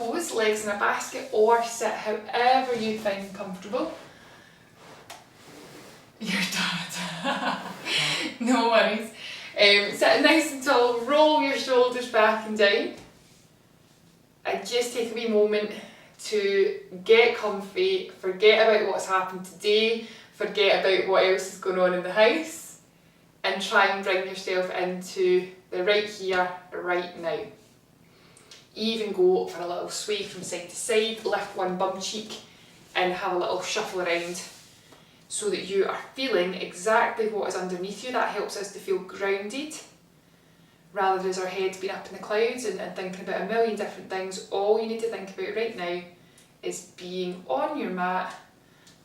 pose, legs in a basket, or sit however you find comfortable. Your dad. No worries. Sit nice and tall, roll your shoulders back and down. And just take a wee moment to get comfy, forget about what's happened today, forget about what else is going on in the house, and try and bring yourself into the right here, right now. Even go for a little sway from side to side, lift one bum cheek and have a little shuffle around so that you are feeling exactly what is underneath you. That helps us to feel grounded rather than our head being up in the clouds and thinking about a million different things. All you need to think about right now is being on your mat,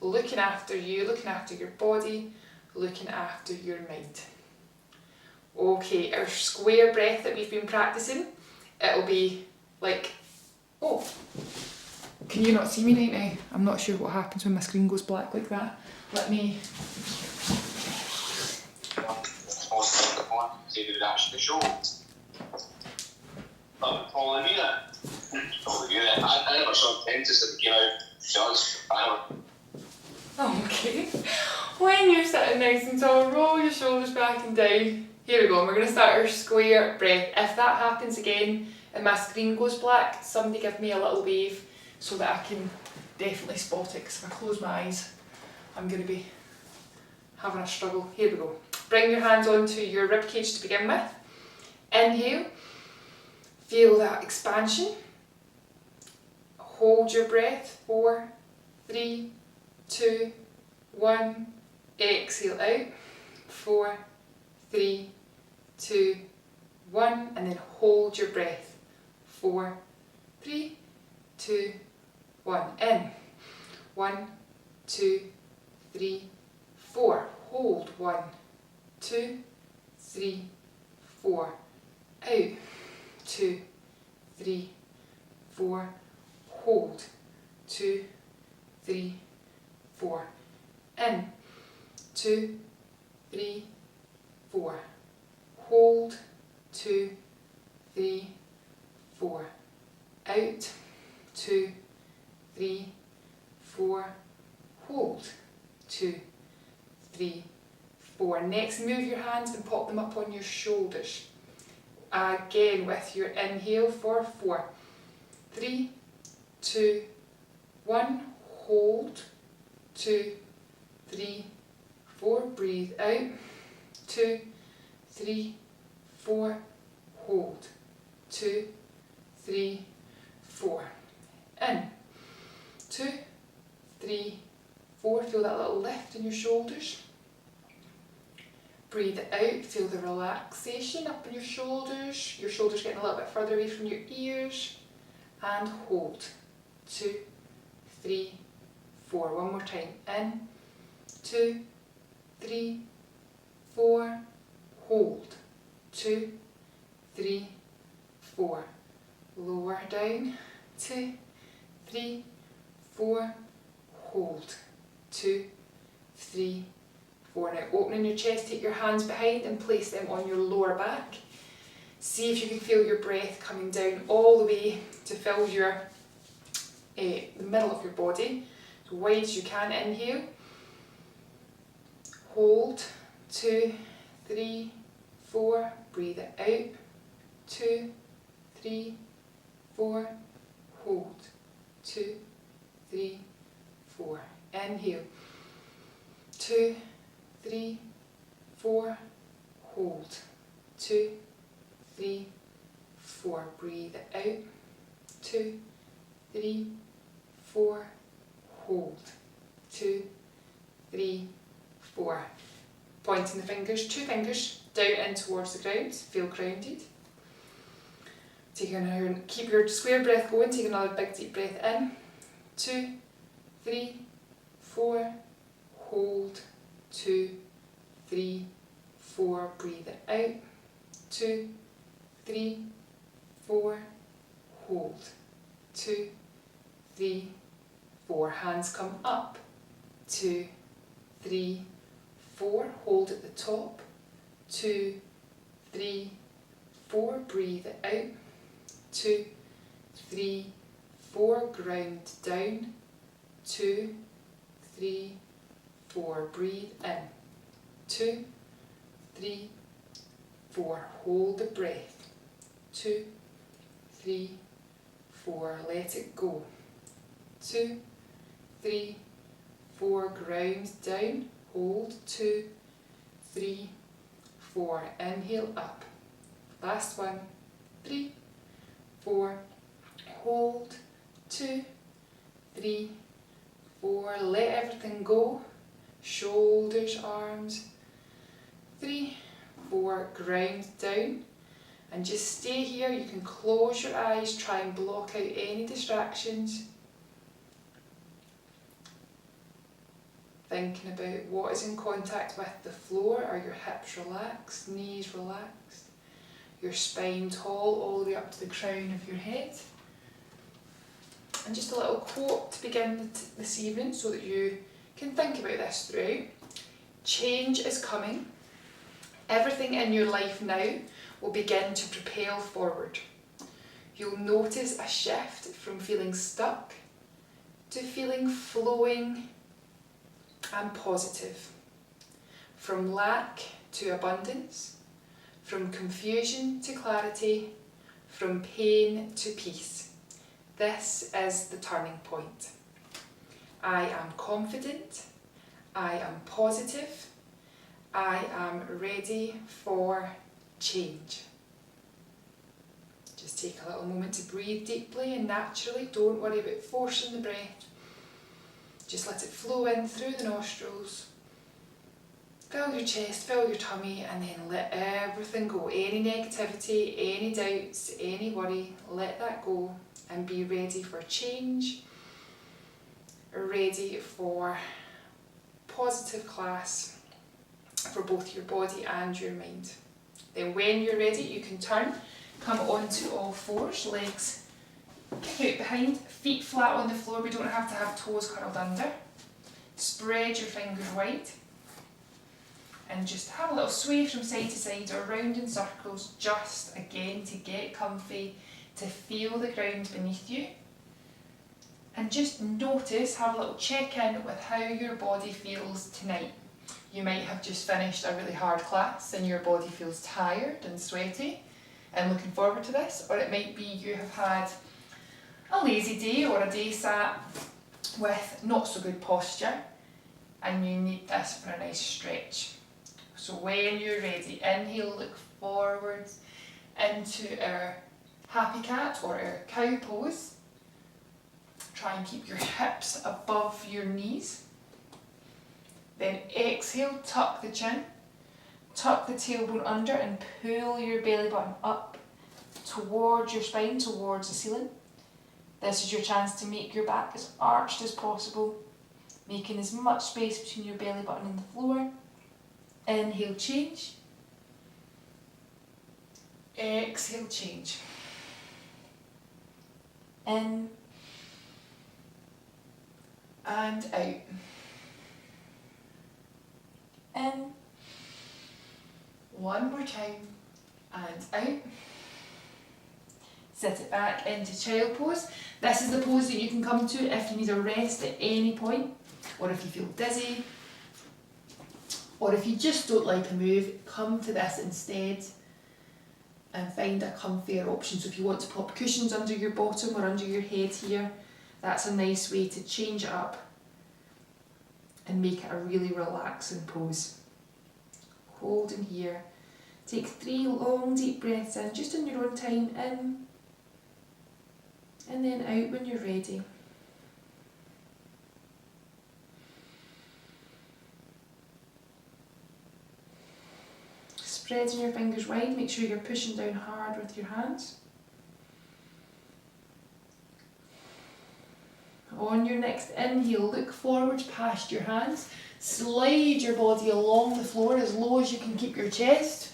looking after you, looking after your body, looking after your mind. Okay, our square breath that we've been practicing, it'll be like, oh, can you not see me right now? I'm not sure what happens when my screen goes black like that. Let me... Okay, when you're sitting nice and tall, roll your shoulders back and down. Here we go, and we're going to start our square breath. If that happens again and my screen goes black, somebody give me a little wave so that I can definitely spot it, because if I close my eyes, I'm going to be having a struggle. Here we go. Bring your hands onto your ribcage to begin with. Inhale, feel that expansion. Hold your breath, 4, 3, 2, 1, exhale out, 4, 3, 2, 1, and then hold your breath, 4, 3, 2, 1, in, 1, 2, 3, 4, hold, 1, 2, 3, 4, out, 2, 3, 4, hold, 2, 3, 4, in, 2, 3, 4, hold, 2, 3, 4, out, 2, 3, 4, hold, 2, 3, 4. Next, move your hands and pop them up on your shoulders. Again with your inhale for 4, 3, 2, 1, hold, 2, 3, 4, breathe out, 2, 3, 4, hold, 2, 3, 4, in, 2, 3, 4, feel that little lift in your shoulders, breathe it out, feel the relaxation up in your shoulders getting a little bit further away from your ears, and hold, 2, 3, 4, one more time, in, 2, 3, 4, hold, 2, 3, 4, lower down, 2, 3, 4, hold, 2, 3, 4. Now opening your chest, take your hands behind and place them on your lower back. See if you can feel your breath coming down all the way to fill your the middle of your body, as wide as you can. Inhale, hold, 2, 3, 4, breathe it out, 2, 3, 4, hold, 2, 3, 4, inhale, 2, 3, 4, hold, 2, 3, 4, breathe it out, 2, 3, 4, hold, 2, 3, 4. Pointing the fingers, 2 fingers down in towards the ground, feel grounded. Keep your square breath going, take another big deep breath in, 2, 3, 4, hold, 2, 3, 4, breathe it out, 2, 3, 4, hold, 2, 3, 4, hands come up, 2, 3, 4, hold at the top, 2, 3, 4, breathe it out, 2, 3, 4, ground down, 2, 3, 4, breathe in, 2, 3, 4, hold the breath, 2, 3, 4, let it go, 2, 3, 4, ground down, hold, 2, 3, 4, inhale up, last one, 3, 4, hold, 2, 3, 4, let everything go, shoulders, arms, 3, 4, ground down, and just stay here. You can close your eyes, try and block out any distractions. Thinking about what is in contact with the floor. Are your hips relaxed, knees relaxed, your spine tall all the way up to the crown of your head? And just a little quote to begin this evening so that you can think about this throughout. Change is coming. Everything in your life now will begin to propel forward. You'll notice a shift from feeling stuck to feeling flowing and positive. From lack to abundance, from confusion to clarity, from pain to peace. This is the turning point. I am confident, I am positive, I am ready for change. Just take a little moment to breathe deeply and naturally. Don't worry about forcing the breath. Just let it flow in through the nostrils. Fill your chest, fill your tummy, and then let everything go. Any negativity, any doubts, any worry, let that go and be ready for change, ready for positive class for both your body and your mind. Then when you're ready, you can turn, come onto all fours, legs kick out behind, feet flat on the floor. We don't have to have toes curled under. Spread your fingers wide and just have a little sway from side to side or round in circles, just again to get comfy, to feel the ground beneath you. And just notice, have a little check-in with how your body feels tonight. You might have just finished a really hard class and your body feels tired and sweaty and looking forward to this, or it might be you have had a lazy day or a day sat with not so good posture and you need this for a nice stretch. So when you're ready, inhale, look forwards into our happy cat or our cow pose. Try and keep your hips above your knees. Then exhale, tuck the chin, tuck the tailbone under and pull your belly button up towards your spine, towards the ceiling. This is your chance to make your back as arched as possible, making as much space between your belly button and the floor. Inhale, change. Exhale, change. In and out. In. One more time. And out. Sit it back into child pose. This is the pose that you can come to if you need a rest at any point, or if you feel dizzy, or if you just don't like a move, come to this instead and find a comfier option. So if you want to pop cushions under your bottom or under your head here, that's a nice way to change it up and make it a really relaxing pose. Hold in here. Take 3 long deep breaths in, just in your own time, in and then out when you're ready. Spreading your fingers wide, make sure you're pushing down hard with your hands. On your next inhale, look forward past your hands. Slide your body along the floor as low as you can keep your chest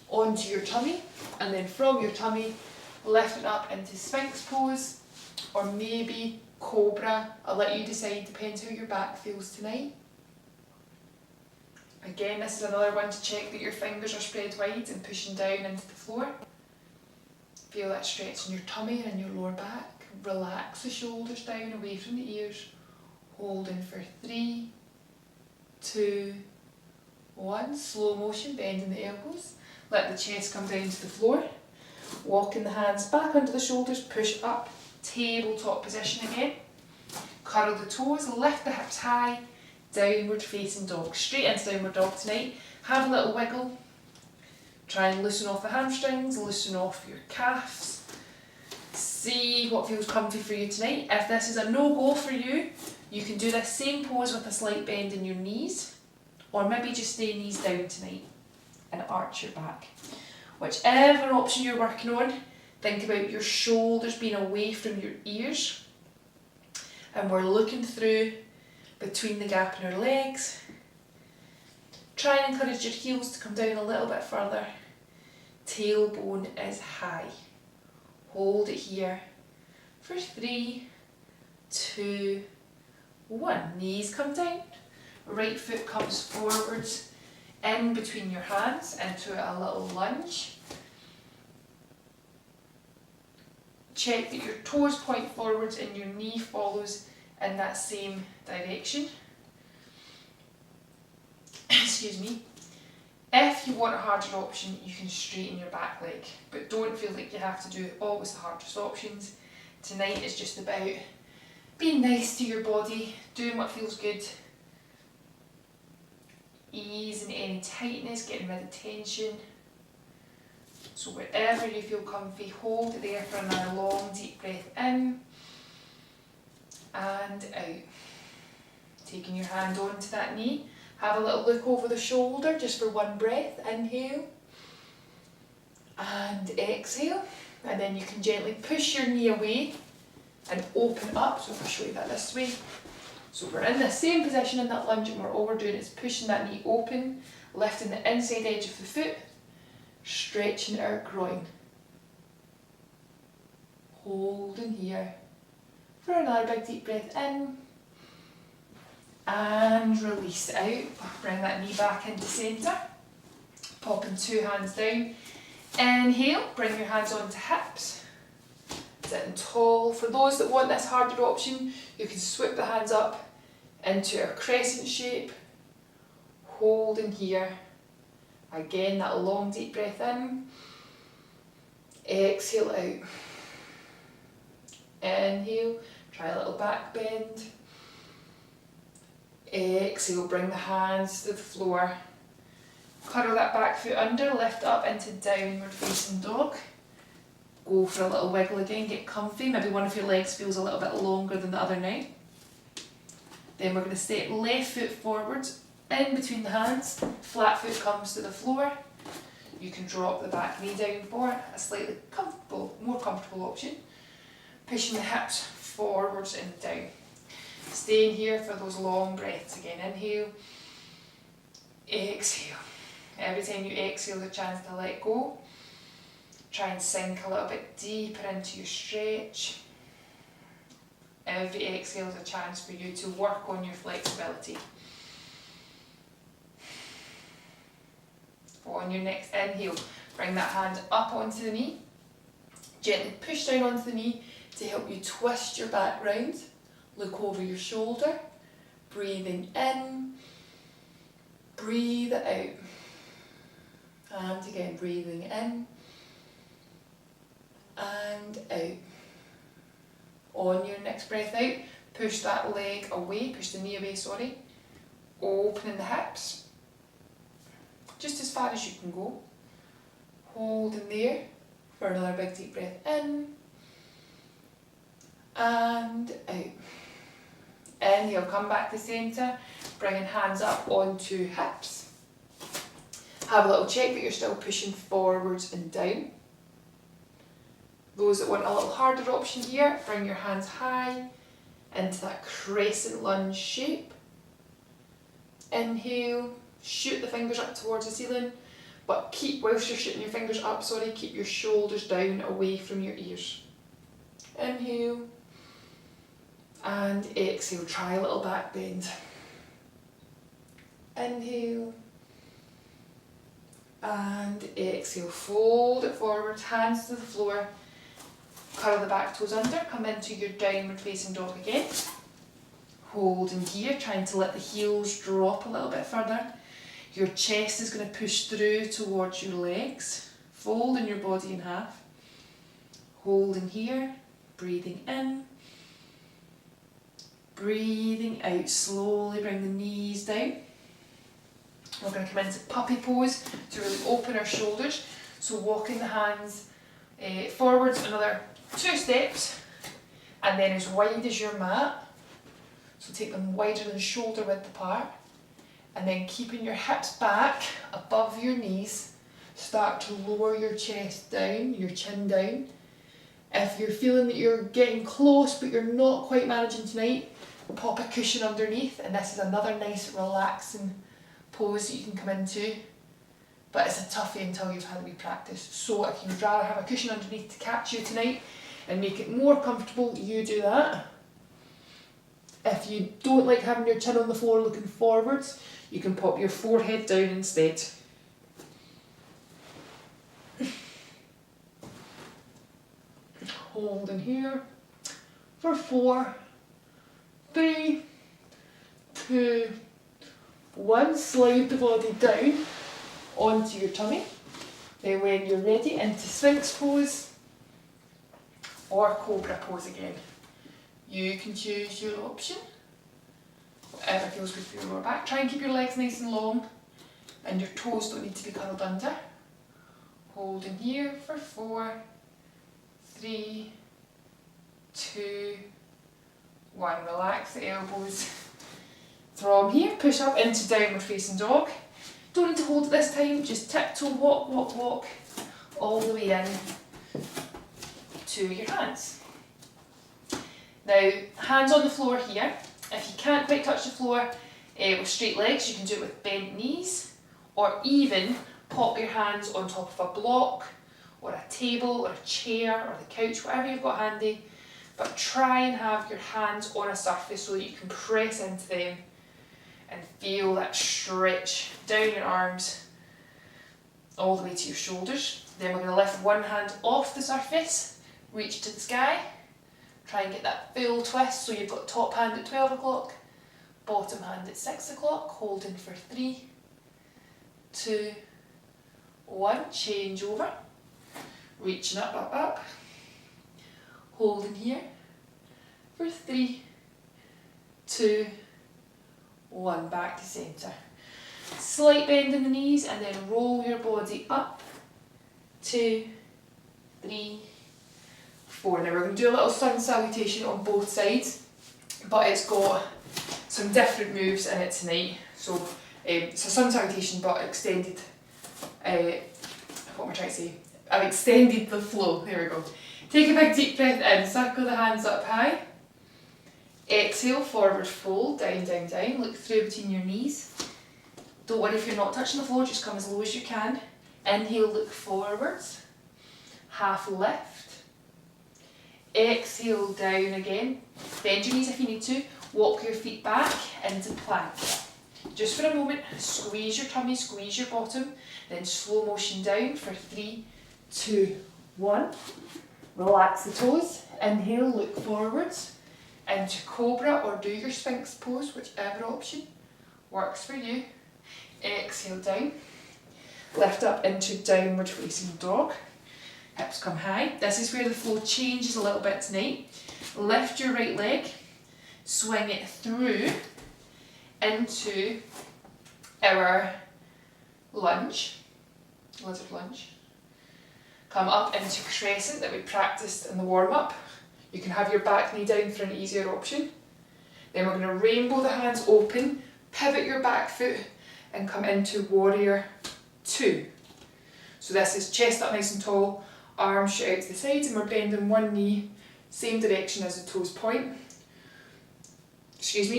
onto your tummy, and then from your tummy, lift it up into Sphinx pose, or maybe Cobra. I'll let you decide, depends how your back feels tonight. Again, this is another one to check that your fingers are spread wide and pushing down into the floor. Feel that stretch in your tummy and your lower back. relax the shoulders down away from the ears. Holding for 3, 2, 1. Slow motion, bending the elbows. Let the chest come down to the floor. Walking the hands back under the shoulders, push up, tabletop position again. Curl the toes, lift the hips high, downward facing dog. Straight into downward dog tonight. Have a little wiggle. Try and loosen off the hamstrings, loosen off your calves. See what feels comfy for you tonight. If this is a no-go for you, you can do this same pose with a slight bend in your knees, or maybe just stay knees down tonight and arch your back. Whichever option you're working on, think about your shoulders being away from your ears, and we're looking through between the gap in our legs. Try and encourage your heels to come down a little bit further. Tailbone is high. Hold it here for 3, 2, 1. Knees come down. Right foot comes forwards in between your hands into a little lunge. Check that your toes point forwards and your knee follows in that same direction. Excuse me. If you want a harder option, you can straighten your back leg, but don't feel like you have to do always the hardest options. Tonight is just about being nice to your body, doing what feels good, easing any tightness, getting rid of tension. So wherever you feel comfy, hold it there for another long deep breath in and out. Taking your hand onto that knee. Have a little look over the shoulder just for one breath. Inhale and exhale. And then you can gently push your knee away and open up. So I'll show you that this way. So we're in the same position in that lunge, and all we're doing is pushing that knee open, lifting the inside edge of the foot, stretching our groin. Holding here for another big deep breath in. And release out. Bring that knee back into centre. Popping 2 hands down. Inhale, bring your hands onto hips. Sitting tall. For those that want this harder option, you can swoop the hands up into a crescent shape. Holding here. Again, that long deep breath in. Exhale out. Inhale, try a little back bend. Exhale, bring the hands to the floor. Curl that back foot under, lift up into downward facing dog. Go for a little wiggle again, get comfy. Maybe one of your legs feels a little bit longer than the other now. Then we're going to step left foot forwards, in between the hands. Flat foot comes to the floor. You can drop the back knee down for a slightly more comfortable option. Pushing the hips forwards and down. Staying here for those long breaths again. Inhale, exhale. Every time you exhale, there's a chance to let go. Try and sink a little bit deeper into your stretch. Every exhale is a chance for you to work on your flexibility. On your next inhale, bring that hand up onto the knee. Gently push down onto the knee to help you twist your back round. Look over your shoulder, breathing in, breathe out, and again breathing in and out. On your next breath out, push that leg away, push the knee away, opening the hips, just as far as you can go. Holding there for another big deep breath in and out. Inhale, come back to centre, bringing hands up onto hips. Have a little check that you're still pushing forwards and down. Those that want a little harder option here, bring your hands high into that crescent lunge shape. Inhale, shoot the fingers up towards the ceiling, but whilst you're shooting your fingers up, keep your shoulders down away from your ears. Inhale. And exhale, try a little back bend. Inhale. And exhale, fold it forward, hands to the floor. Curl the back toes under, come into your downward facing dog again. Hold in here, trying to let the heels drop a little bit further. Your chest is going to push through towards your legs, folding your body in half. Hold in here, breathing in. Breathing out, slowly bring the knees down. We're going to come into puppy pose to really open our shoulders. So walking the hands forwards another 2 steps, and then as wide as your mat. So take them wider than shoulder width apart, and then keeping your hips back above your knees, start to lower your chest down, your chin down. If you're feeling that you're getting close but you're not quite managing tonight, pop a cushion underneath, and this is another nice relaxing pose that you can come into. But it's a toughie until you've had a wee practice. So if you'd rather have a cushion underneath to catch you tonight and make it more comfortable, you do that. If you don't like having your chin on the floor looking forwards, you can pop your forehead down instead. Hold in here for 4, 3, 2, 1. Slide the body down onto your tummy. Then when you're ready, into Sphinx pose or Cobra pose again. You can choose your option, whatever feels good for your lower back. Try and keep your legs nice and long, and your toes don't need to be curled under. Hold in here for 4, 3, 2, 1. Relax the elbows. From here, push up into downward facing dog. Don't need to hold it this time, just tiptoe, walk, walk, walk, all the way in to your hands. Now, hands on the floor here. If you can't quite touch the floor with straight legs, you can do it with bent knees, or even pop your hands on top of a block, or a table, or a chair, or the couch, whatever you've got handy. But try and have your hands on a surface so that you can press into them and feel that stretch down your arms all the way to your shoulders. Then we're going to lift one hand off the surface, reach to the sky. Try and get that full twist, so you've got top hand at 12 o'clock, bottom hand at 6 o'clock, holding for 3, 2, 1, change over, reaching up, up, up, holding here for 3, 2, 1, back to centre. Slight bend in the knees, and then roll your body up, 2, 3, 4. Now we're going to do a little sun salutation on both sides, but it's got some different moves in it tonight. So it's a sun salutation but extended, what am I trying to say? I've extended the flow, there we go. Take a big deep breath in, circle the hands up high. Exhale, forward fold, down, down, down, look through between your knees. Don't worry if you're not touching the floor, just come as low as you can. Inhale, look forwards, half lift. Exhale, down again. Bend your knees if you need to. Walk your feet back into plank. Just for a moment, squeeze your tummy, squeeze your bottom, then slow motion down for 3, 2, 1. Relax the toes. Inhale, look forwards into Cobra, or do your Sphinx pose, whichever option works for you. Exhale, down. Lift up into downward facing dog. Hips come high. This is where the flow changes a little bit tonight. Lift your right leg, swing it through into our lunge, lizard lunge. Come up into crescent that we practiced in the warm-up. You can have your back knee down for an easier option. Then we're going to rainbow the hands open, pivot your back foot, and come into warrior 2. So this is chest up nice and tall, arms shoot out to the sides, and we're bending one knee, same direction as the toes point.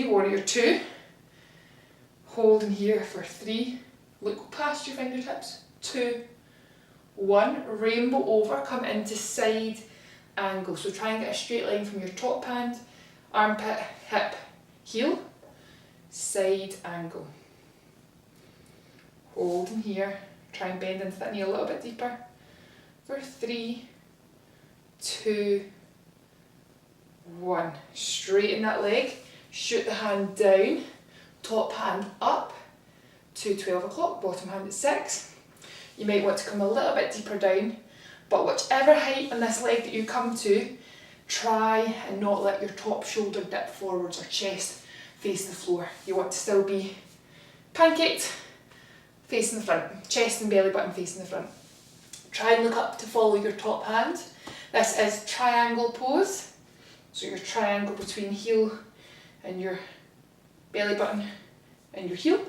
Warrior 2. Holding here for 3. Look past your fingertips. 2, 1. Rainbow over, come into side angle. So try and get a straight line from your top hand, armpit, hip, heel, side angle. Holding here, try and bend into that knee a little bit deeper. For 3, 2, 1. Straighten that leg, shoot the hand down, top hand up to 12 o'clock, bottom hand at 6. You might want to come a little bit deeper down, but whichever height on this leg that you come to, try and not let your top shoulder dip forwards or chest face the floor. You want to still be pancaked, facing the front, chest and belly button facing the front. Try and look up to follow your top hand. This is triangle pose. So your triangle between heel and your belly button and your heel.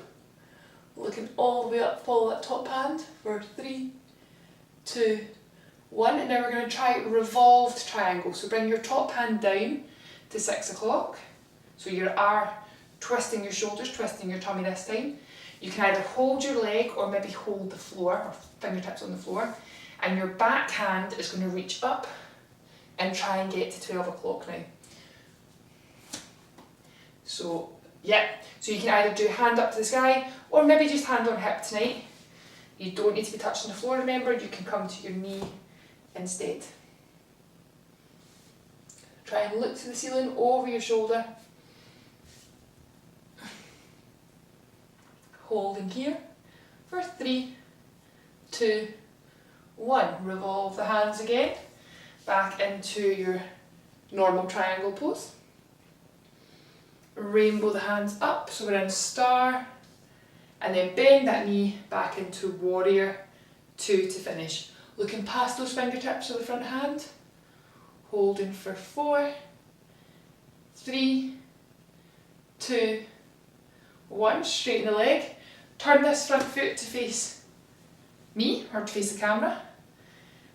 Looking all the way up, follow that top hand for 3, 2, 1. And now we're going to try revolved triangle. So bring your top hand down to 6 o'clock. So you are twisting your shoulders, twisting your tummy this time. You can either hold your leg or maybe hold the floor, or fingertips on the floor. And your back hand is going to reach up and try and get to 12 o'clock now. So, yeah. So you can either do hand up to the sky or maybe just hand on hip tonight. You don't need to be touching the floor, remember. You can come to your knee instead. Try and look to the ceiling over your shoulder. Holding here for 3, 2, 1. Revolve the hands again, back into your normal triangle pose. Rainbow the hands up, so we're in star, and then bend that knee back into warrior 2 to finish. Looking past those fingertips of the front hand, holding for 4, 3, 2, 1. Straighten the leg. Turn this front foot to face me, or to face the camera.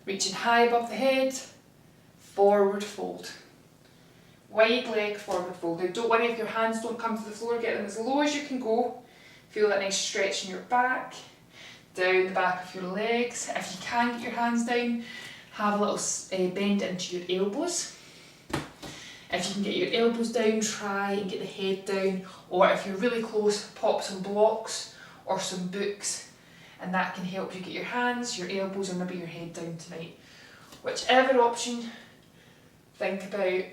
Reaching high above the head, forward fold. Wide leg, forward fold. Now don't worry if your hands don't come to the floor, get them as low as you can go. Feel that nice stretch in your back, down the back of your legs. If you can get your hands down, have a little bend into your elbows. If you can get your elbows down, try and get the head down, or if you're really close, pop some blocks or some books, and that can help you get your hands, your elbows, or maybe your head down tonight. Whichever option, think about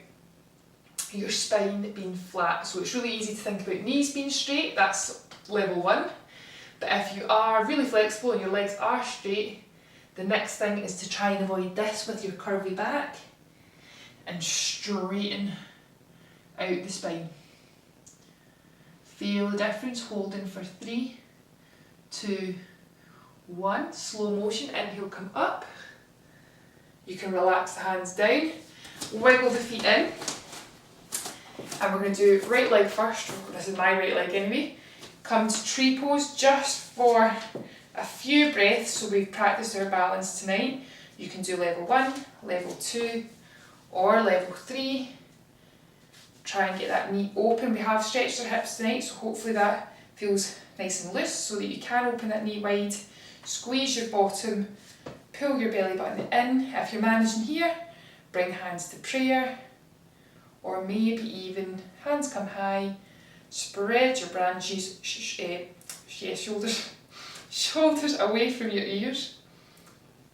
your spine being flat. So it's really easy to think about knees being straight, that's level 1. But if you are really flexible and your legs are straight, the next thing is to try and avoid this with your curvy back and straighten out the spine. Feel the difference, holding for 3, 2, 1. Slow motion, inhale, come up. You can relax the hands down, wiggle the feet in. And we're going to do right leg first. This is my right leg anyway. Come to tree pose just for a few breaths, so we've practiced our balance tonight. You can do level 1, level 2, or level 3. Try and get that knee open. We have stretched our hips tonight, so hopefully that feels nice and loose so that you can open that knee wide. Squeeze your bottom, pull your belly button in. If you're managing here, bring hands to prayer, or maybe even hands come high. Spread your branches, shoulders away from your ears.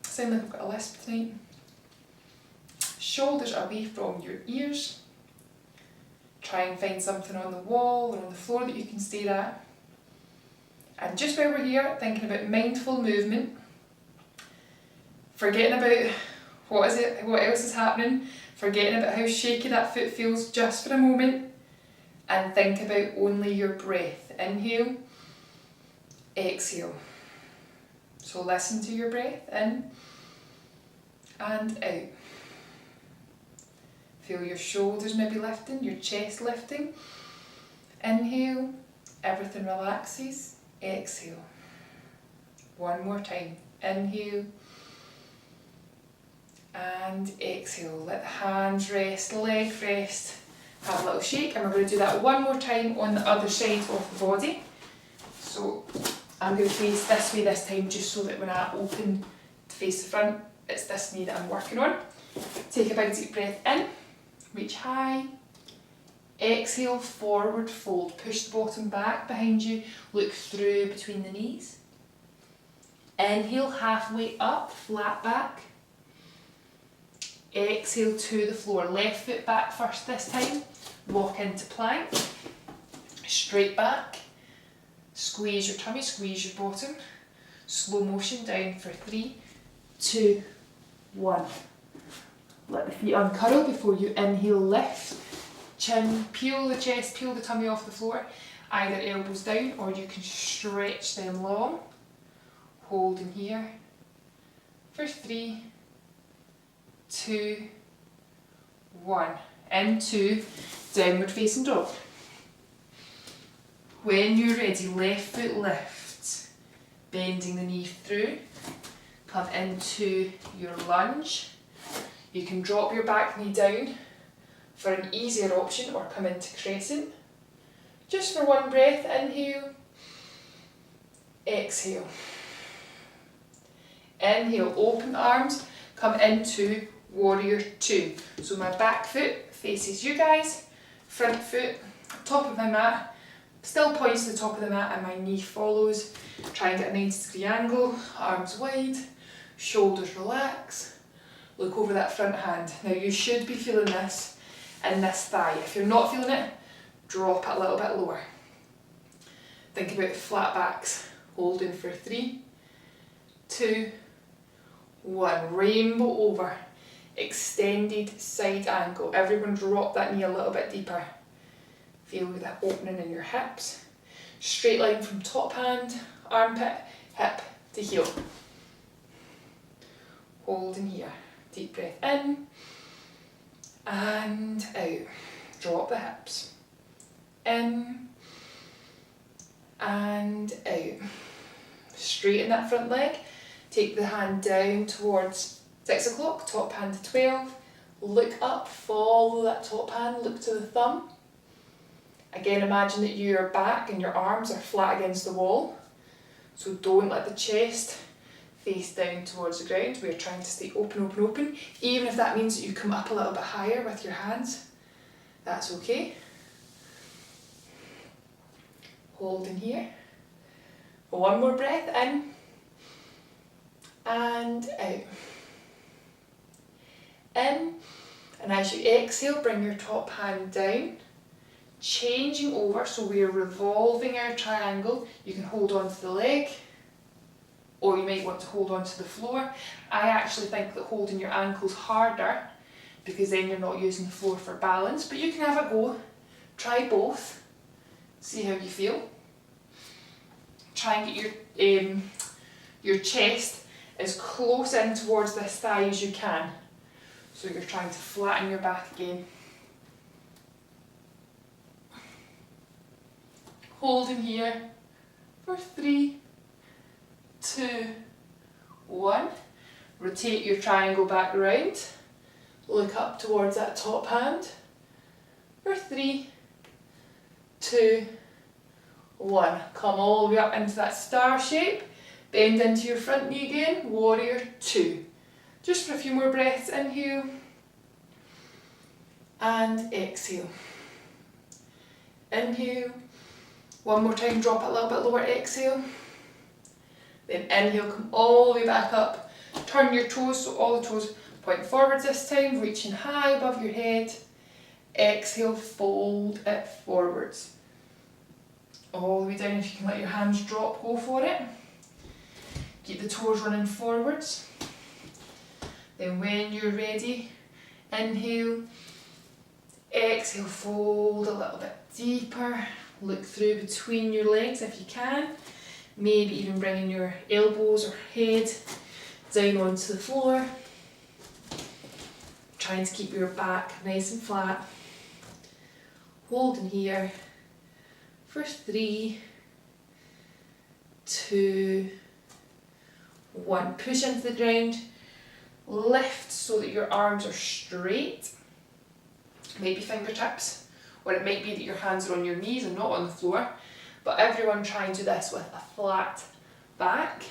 Sound like I've got a lisp tonight. Shoulders away from your ears. Try and find something on the wall or on the floor that you can stare at. And just while we're here, thinking about mindful movement, forgetting about what else is happening, forgetting about how shaky that foot feels just for a moment, and think about only your breath. Inhale, exhale. So listen to your breath in and out. Feel your shoulders maybe lifting, your chest lifting. Inhale, everything relaxes. Exhale. One more time. Inhale and exhale. Let the hands rest, the leg rest. Have a little shake, and we're going to do that one more time on the other side of the body. So I'm going to face this way this time, just so that when I open to face the front, it's this knee that I'm working on. Take a big deep breath in, reach high, exhale, forward fold. Push the bottom back behind you, look through between the knees. Inhale, halfway up, flat back. Exhale to the floor. Left foot back first this time. Walk into plank. Straight back. Squeeze your tummy, squeeze your bottom. Slow motion down for 3, 2, 1. Let the feet uncurl before you inhale, lift. Chin, peel the chest, peel the tummy off the floor. Either elbows down or you can stretch them long. Hold in here for 3, 2, 1. Into downward facing dog. When you're ready, left foot lift, bending the knee through. Come into your lunge. You can drop your back knee down for an easier option or come into crescent. Just for one breath, inhale, exhale. Inhale, open arms, come into warrior 2. So my back foot faces you guys, front foot, top of my mat, still points to the top of the mat and my knee follows. Try and get a 90-degree angle, arms wide, shoulders relax. Look over that front hand. Now you should be feeling this in this thigh. If you're not feeling it, drop it a little bit lower. Think about flat backs. Holding for 3, 2, 1. Rainbow over. Extended side angle. Everyone drop that knee a little bit deeper. Feel that opening in your hips. Straight line from top hand, armpit, hip to heel. Hold in here. Deep breath in and out. Drop the hips. In and out. Straighten that front leg. Take the hand down towards 6 o'clock, top hand to 12. Look up, follow that top hand, look to the thumb. Again, imagine that your back and your arms are flat against the wall. So don't let the chest face down towards the ground. We're trying to stay open, open, open. Even if that means that you come up a little bit higher with your hands, that's okay. Hold in here. One more breath in and out. In, and as you exhale, bring your top hand down. Changing over, so we're revolving our triangle. You can hold on to the leg, or you might want to hold on to the floor. I actually think that holding your ankles harder, because then you're not using the floor for balance, but you can have a go. Try both, see how you feel. Try and get your chest as close in towards this thigh as you can. So you're trying to flatten your back again. Hold in here for 3, 2, 1. Rotate your triangle back around. Look up towards that top hand for 3, 2, 1. Come all the way up into that star shape. Bend into your front knee again. Warrior 2. Just for a few more breaths. Inhale and exhale. Inhale. One more time, drop it a little bit lower, exhale. Then inhale, come all the way back up. Turn your toes, so all the toes point forwards this time, reaching high above your head. Exhale, fold it forwards. All the way down, if you can let your hands drop, go for it. Keep the toes running forwards. Then when you're ready, inhale, exhale, fold a little bit deeper. Look through between your legs if you can. Maybe even bringing your elbows or head down onto the floor. Trying to keep your back nice and flat. Hold in here for 3, 2, 1. Push into the ground. Lift so that your arms are straight. Maybe fingertips. Or it might be that your hands are on your knees and not on the floor. But everyone try and do this with a flat back.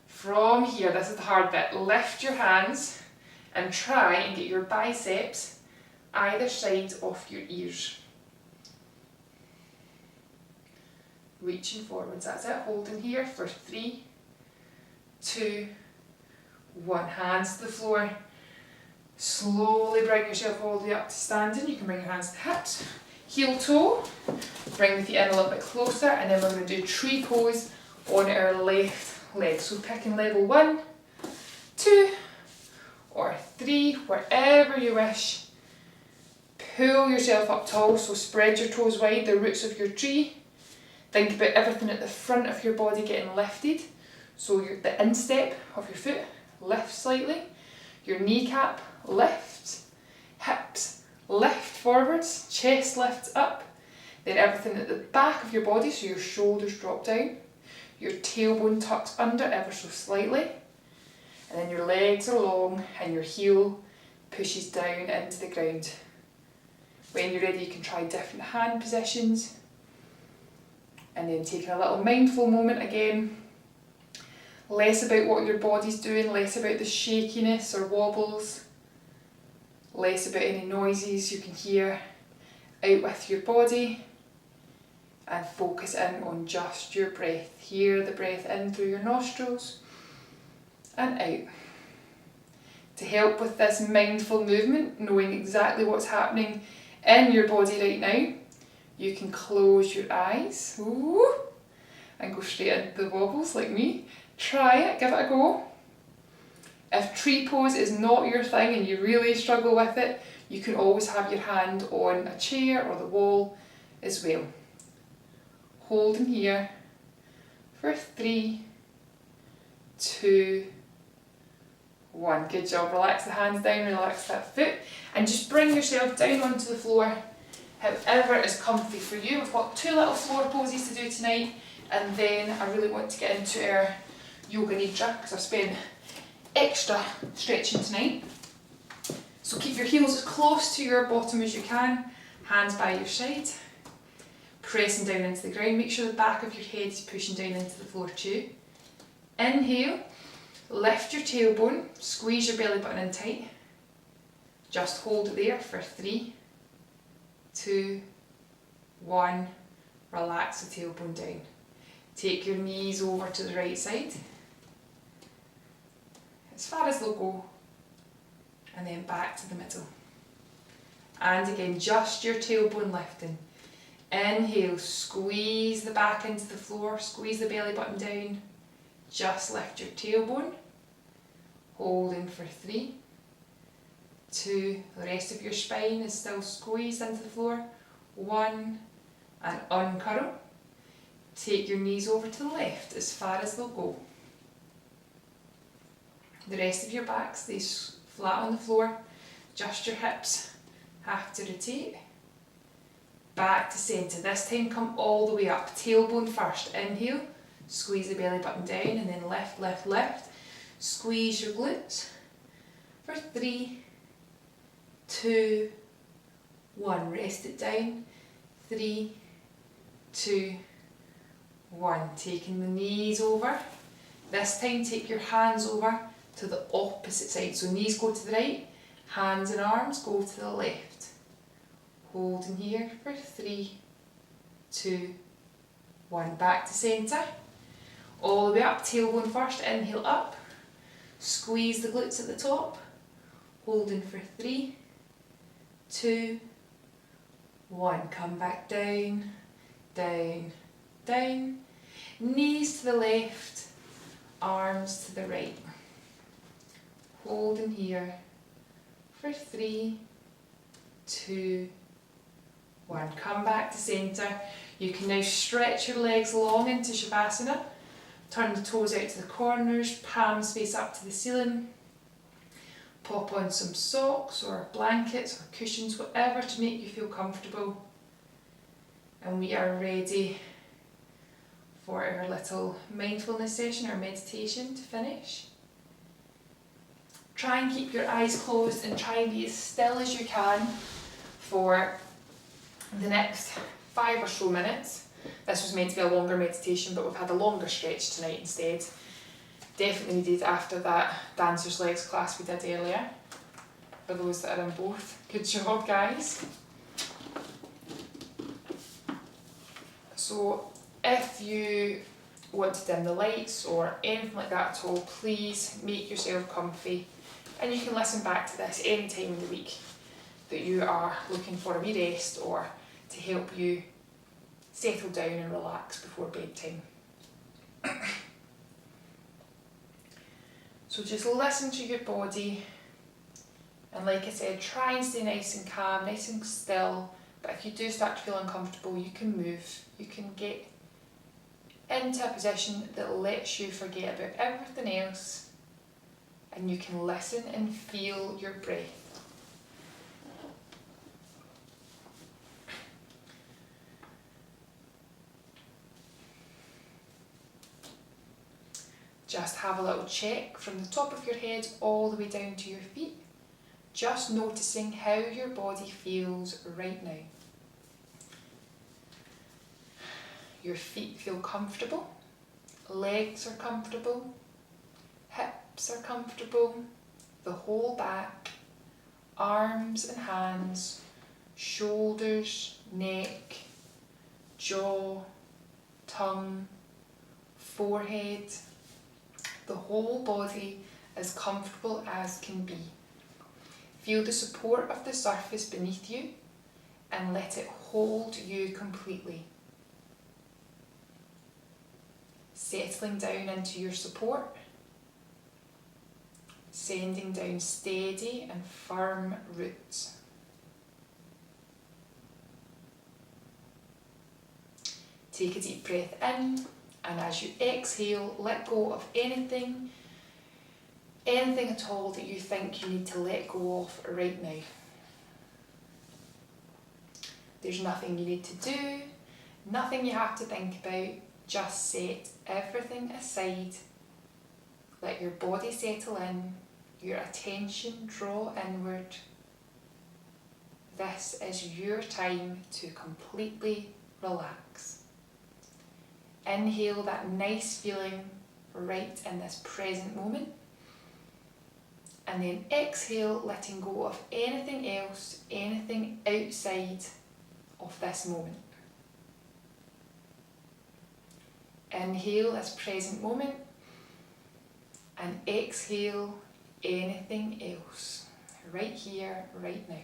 From here, this is the hard bit, lift your hands and try and get your biceps either side of your ears. Reaching forwards, that's it. Holding here for 3, 2, 1. Hands to the floor. Slowly bring yourself all the way up to standing. You can bring your hands to the hips, heel toe, bring the feet in a little bit closer, and then we're going to do tree pose on our left leg. So picking level 1, 2 or 3, wherever you wish. Pull yourself up tall, so spread your toes wide, the roots of your tree. Think about everything at the front of your body getting lifted. So the instep of your foot lifts slightly, your kneecap lifts, hips lift forwards, chest lifts up, then everything at the back of your body, so your shoulders drop down, your tailbone tucks under ever so slightly, and then your legs are long and your heel pushes down into the ground. When you're ready, you can try different hand positions, and then taking a little mindful moment again. Less about what your body's doing, less about the shakiness or wobbles, less about any noises you can hear out with your body, and focus in on just your breath. Hear the breath in through your nostrils and out. To help with this mindful movement, knowing exactly what's happening in your body right now, you can close your eyes and go straight into the wobbles like me. Try it, give it a go. If tree pose is not your thing and you really struggle with it, you can always have your hand on a chair or the wall as well. Holding here for 3, 2, 1. Good job. Relax the hands down, relax that foot, and just bring yourself down onto the floor, however is comfy for you. We've got 2 little floor poses to do tonight, and then I really want to get into our yoga nidra because I've spent extra stretching tonight. So keep your heels as close to your bottom as you can, hands by your side, pressing down into the ground. Make sure the back of your head is pushing down into the floor too. Inhale, lift your tailbone, squeeze your belly button in tight. Just hold it there for 3, 2, 1. Relax the tailbone down. Take your knees over to the right side, as far as they'll go, and then back to the middle. And again, just your tailbone lifting. Inhale, squeeze the back into the floor, squeeze the belly button down. Just lift your tailbone. Holding for 3, 2, the rest of your spine is still squeezed into the floor. 1, and uncurl. Take your knees over to the left as far as they'll go. The rest of your back stays flat on the floor, just your hips have to rotate. Back to centre. This time come all the way up. Tailbone first. Inhale, squeeze the belly button down, and then lift, lift, lift. Squeeze your glutes for 3, 2, 1. Rest it down. 3, 2, 1. Taking the knees over. This time take your hands over to the opposite side. So knees go to the right, hands and arms go to the left. Holding here for 3, 2, 1. Back to centre. All the way up, tailbone first. Inhale up. Squeeze the glutes at the top. Holding for 3, 2, 1. Come back down, down, down. Knees to the left, arms to the right. Holding here for 3, 2, 1. Come back to centre. You can now stretch your legs long into Shavasana. Turn the toes out to the corners, palms face up to the ceiling. Pop on some socks or blankets or cushions, whatever to make you feel comfortable. And we are ready for our little mindfulness session, our meditation to finish. Try and keep your eyes closed and try and be as still as you can for the next 5 or so minutes. This was meant to be a longer meditation, but we've had a longer stretch tonight instead. Definitely needed after that Dancer's Legs class we did earlier. For those that are in both, good job guys. So if you want to dim the lights or anything like that at all, please make yourself comfy And you can listen back to this any time in the week that you are looking for a wee rest or to help you settle down and relax before bedtime. So just listen to your body, and like I said, try and stay nice and calm, nice and still. But if you do start to feel uncomfortable, you can move. You can get into a position that lets you forget about everything else, and you can listen and feel your breath. Just have a little check from the top of your head all the way down to your feet, just noticing how your body feels right now. Your feet feel comfortable, legs are comfortable, hips are comfortable, the whole back, arms and hands, shoulders, neck, jaw, tongue, forehead. The whole body as comfortable as can be. Feel the support of the surface beneath you and let it hold you completely. Settling down into your support, sending down steady and firm roots. Take a deep breath in, and as you exhale, let go of anything at all that you think you need to let go of right now. There's nothing you need to do, nothing you have to think about, just set everything aside. Let your body settle in, your attention draw inward. This is your time to completely relax. Inhale that nice feeling right in this present moment. And then exhale, letting go of anything else, anything outside of this moment. Inhale this present moment and exhale anything else, right here, right now.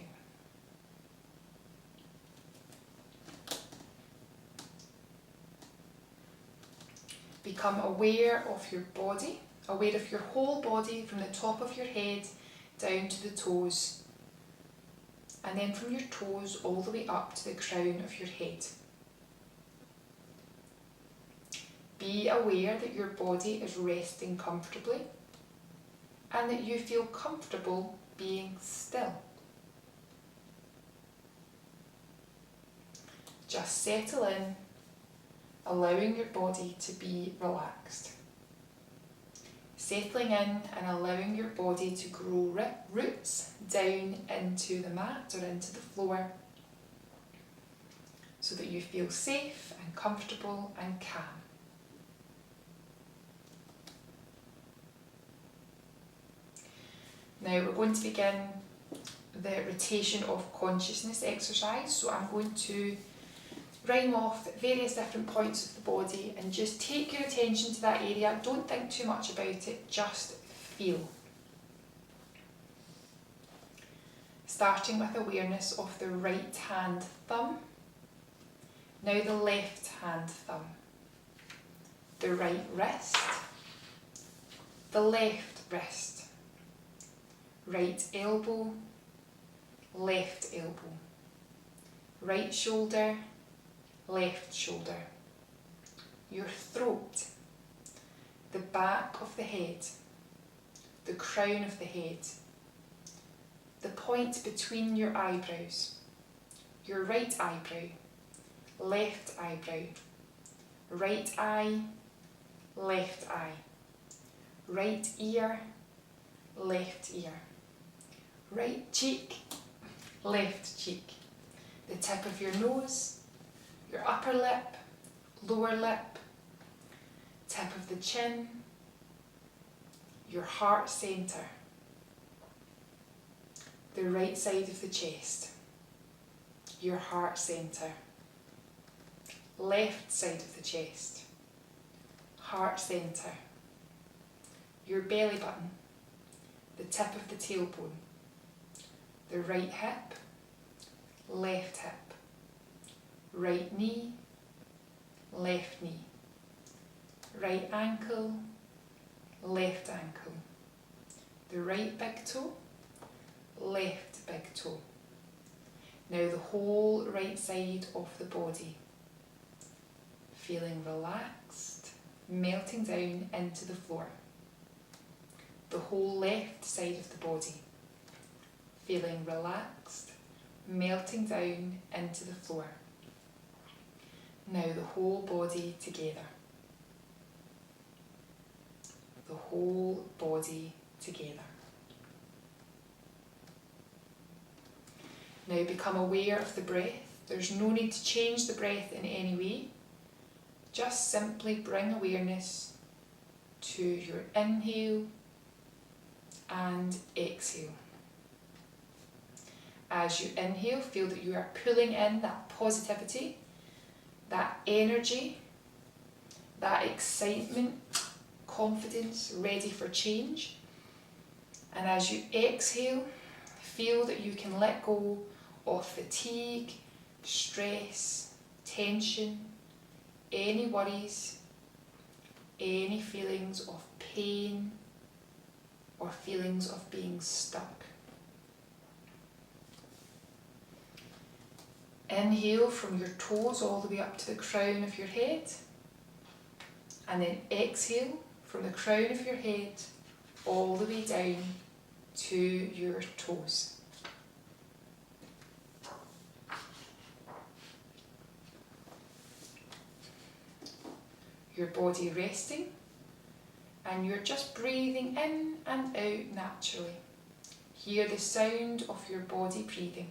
Become aware of your body, aware of your whole body from the top of your head down to the toes, and then from your toes all the way up to the crown of your head. Be aware that your body is resting comfortably and that you feel comfortable being still. Just settle in, allowing your body to be relaxed. Settling in and allowing your body to grow roots down into the mat or into the floor so that you feel safe and comfortable and calm. Now we're going to begin the rotation of consciousness exercise, so I'm going to rhyme off various different points of the body and just take your attention to that area. Don't think too much about it, just feel. Starting with awareness of the right hand thumb, now the left hand thumb, the right wrist, the left wrist, right elbow, left elbow, right shoulder, left shoulder, your throat, the back of the head, the crown of the head, the point between your eyebrows, your right eyebrow, left eyebrow, right eye, left eye, right ear, left ear, right cheek, left cheek, the tip of your nose, your upper lip, lower lip, tip of the chin, your heart centre, the right side of the chest, your heart centre, left side of the chest, heart centre, your belly button, the tip of the tailbone, the right hip, left hip, right knee, left knee, right ankle, left ankle, the right big toe, left big toe. Now the whole right side of the body, feeling relaxed, melting down into the floor. The whole left side of the body, feeling relaxed, melting down into the floor. Now the whole body together. The whole body together. Now become aware of the breath. There's no need to change the breath in any way. Just simply bring awareness to your inhale and exhale. As you inhale, feel that you are pulling in that positivity, that energy, that excitement, confidence, ready for change. And as you exhale, feel that you can let go of fatigue, stress, tension, any worries, any feelings of pain or feelings of being stuck. Inhale from your toes all the way up to the crown of your head, and then exhale from the crown of your head all the way down to your toes. Your body resting, and you're just breathing in and out naturally. Hear the sound of your body breathing.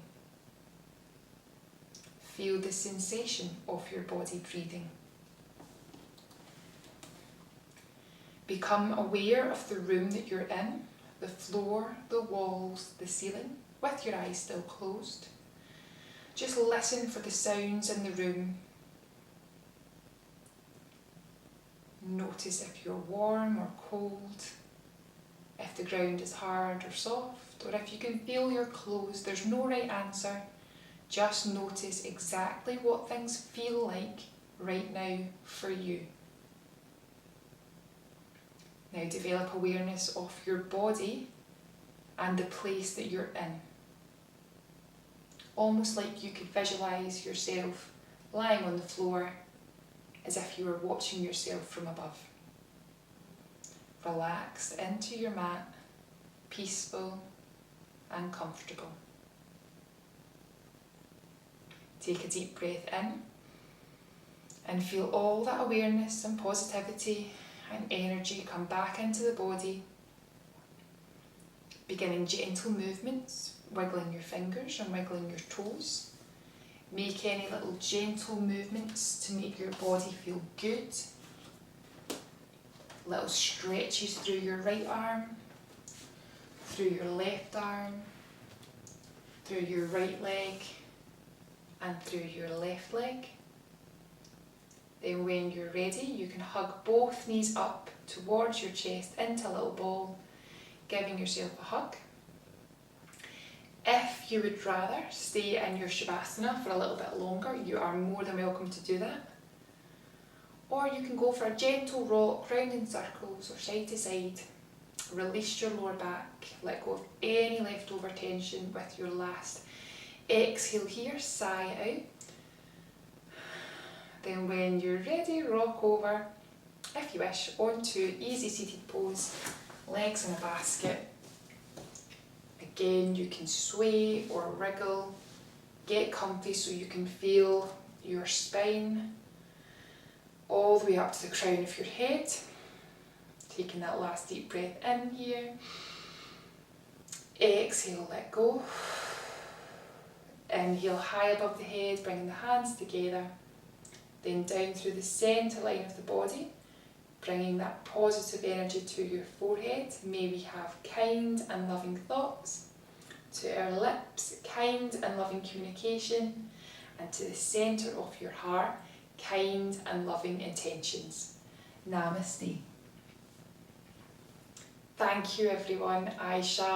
Feel the sensation of your body breathing. Become aware of the room that you're in, the floor, the walls, the ceiling, with your eyes still closed. Just listen for the sounds in the room. Notice if you're warm or cold, if the ground is hard or soft, or if you can feel your clothes. There's no right answer. Just notice exactly what things feel like right now for you. Now develop awareness of your body and the place that you're in. Almost like you could visualise yourself lying on the floor as if you were watching yourself from above. Relaxed into your mat, peaceful and comfortable. Take a deep breath in and feel all that awareness and positivity and energy come back into the body. Beginning gentle movements, wiggling your fingers and wiggling your toes. Make any little gentle movements to make your body feel good. Little stretches through your right arm, through your left arm, through your right leg and through your left leg. Then when you're ready, you can hug both knees up towards your chest into a little ball, giving yourself a hug. If you would rather stay in your Shavasana for a little bit longer, you are more than welcome to do that. Or you can go for a gentle rock, round in circles or side to side. Release your lower back, let go of any leftover tension with your last exhale here, sigh out. Then when you're ready, rock over, if you wish, onto easy seated pose, legs in a basket. Again, you can sway or wriggle, get comfy so you can feel your spine all the way up to the crown of your head. Taking that last deep breath in here. Exhale, let go. Inhale high above the head, bringing the hands together. Then down through the centre line of the body, bringing that positive energy to your forehead. May we have kind and loving thoughts. To our lips, kind and loving communication. And to the centre of your heart, kind and loving intentions. Namaste. Thank you everyone. I shall